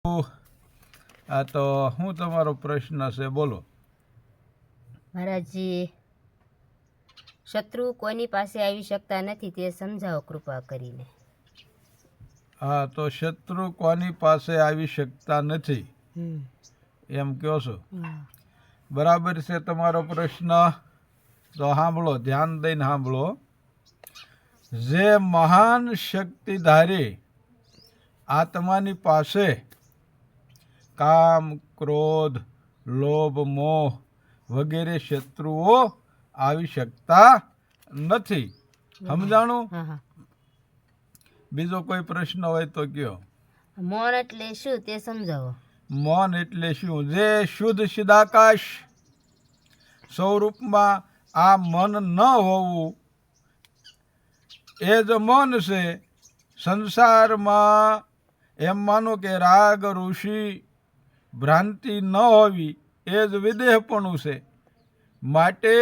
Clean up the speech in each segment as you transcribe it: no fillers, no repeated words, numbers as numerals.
આ તો શું તમારો પ્રશ્ન છે? બોલો. મહારાજજી, શત્રુ કોઈની પાસે આવી શકતા નથી તે સમજાવો કૃપા કરીને. હા, તો શત્રુ કોની પાસે આવી શકતા નથી એમ કહો છો? બરાબર છે તમારો પ્રશ્ન. તો સાંભળો, ધ્યાન દઈને સાંભળો. જે મહાન શક્તિધારી આત્માની પાસે કામ, ક્રોધ, લોભ, મોહ વગેરે શત્રુઓ આવી શકતા નથી. સમજાણું? બીજો કોઈ પ્રશ્ન હોય તો કયો. મૌન એટલે શું તે સમજાવો. મૌન એટલે શું? જે શુદ્ધ ચિદાકાશ સ્વરૂપમાં આ મન ન હોવું એ જ મૌન છે. સંસારમાં એમ માનો કે રાગ, ઋષિ, ભ્રાંતિ ન હોવી એ જ વિદેહપણું છે. માટે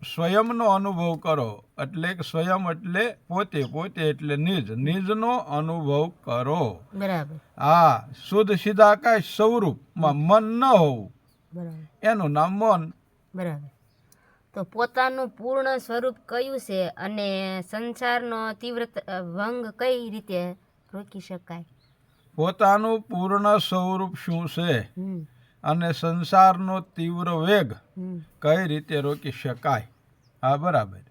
સ્વયંનો અનુભવ કરો. એટલે કે સ્વયં એટલે પોતે, પોતે એટલે નિજ, નિજનો અનુભવ કરો. બરાબર. હા, શુદ્ધ ચિદાકાશ સ્વરૂપમાં મન ન હોવું બરાબર. એનું નામ મૌન. બરાબર. તો પોતાનું પૂર્ણ સ્વરૂપ કયું છે અને સંસારનો તીવ્ર ભંગ કઈ રીતે રોકી શકાય? પોતાનું પૂર્ણ સ્વરૂપ શું છે અને સંસારનો તીવ્ર વેગ કઈ રીતે રોકી શકાય? હા, બરાબર.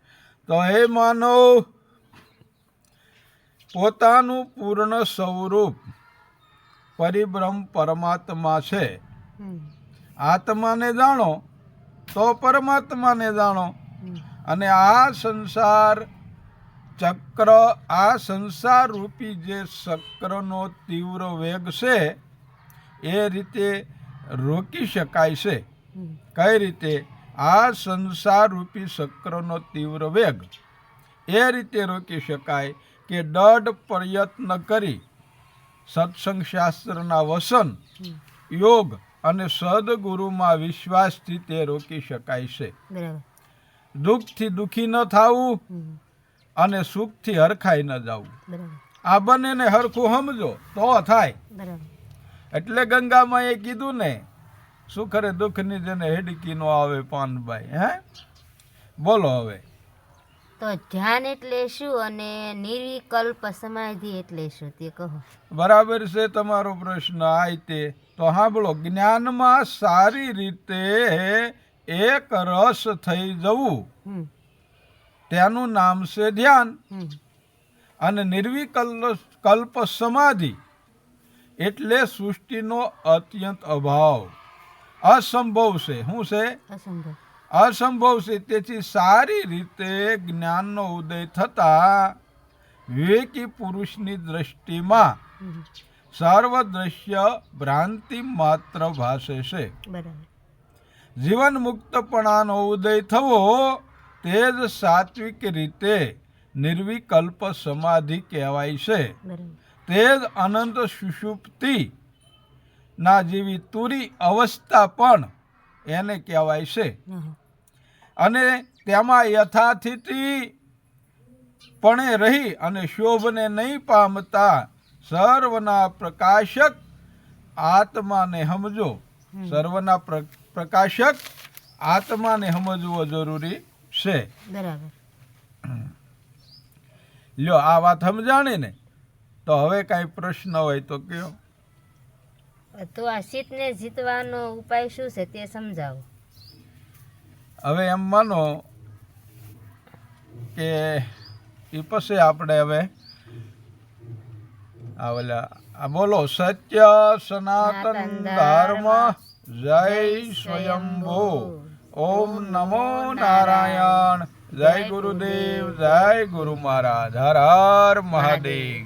તો હે માનવ, પોતાનું પૂર્ણ સ્વરૂપ પરિબ્રહ્મ પરમાત્મા છે. આત્માને જાણો તો પરમાત્માને જાણો. અને આ સંસાર ચક્ર, આ સંસાર રૂપી જે ચક્રનો તીવ્ર વેગ છે એ રીતે રોકી શકાય છે. કઈ રીતે? આ સંસાર રૂપી ચક્રનો તીવ્ર વેગ એ રીતે રોકી શકાય કે દઢ પ્રયત્ન કરી સત્સંગ શાસ્ત્રના વસન, યોગ અને સદગુરુમાં વિશ્વાસથી તે રોકી શકાય છે. દુઃખથી દુઃખી ન થવું અને સુખથી હરખાઈ ન જવું. આ બંનેને હરખું સમજો તો થાય. એટલે ગંગામાં એ કીધું ને, સુખરે દુઃખની જેને હેડકી નો આવે પાનભાઈ. હે, બોલો હવે. તો ધ્યાન એટલે શું અને નિર્વિકલ્પ સમાધિ એટલે શું તે કહો. બરાબર છે તમારો પ્રશ્ન. આ તે તો સાંભળો. જ્ઞાનમાં સારી રીતે એક રસ થઈ જવું તેનું નામ છે ધ્યાન. અને નિર્વિકલ્પ સમાધિ એટલે સૃષ્ટિનો અત્યંત અભાવ, અસંભવ છે. શું છે? અસંભવ છે. તેથી સારી રીતે જ્ઞાનનો ઉદય થતા વિવેકી પુરુષની દ્રષ્ટિમાં સર્વ દ્રશ્ય ભ્રાંતિ માત્ર ભાસે છે. જીવન મુક્તપણાનો ઉદય થવો તે જ સાત્વિક રીતે નિર્વિકલ્પ સમાધિ કહેવાય છે. તે જ અનંત સુષુપ્તિ ના જેવી તુરી અવસ્થા પણ એને કહેવાય છે. અને તેમાં યથાસ્થિતિ પણે રહી અને શોભને નહીં પામતા સર્વના પ્રકાશક આત્માને સમજો. સર્વના પ્રકાશક આત્માને સમજવો જરૂરી છે. બરાબર. લ્યો, આ વાત સમજાણી ને? તો હવે કાંઈ પ્રશ્ન હોય તો કયો. તો આ શીતને જીતવાનો ઉપાય શું છે તે સમજાવો. હવે એમ માનો કે એ પછી આપણે હવે આ બોલો. સત્ય સનાતન ધર્મ જય સ્વયંભૂ. ઓમ નમો નારાયણ. જય ગુરુદેવ, જય ગુરુ મહારાજ. હર હર મહાદેવ.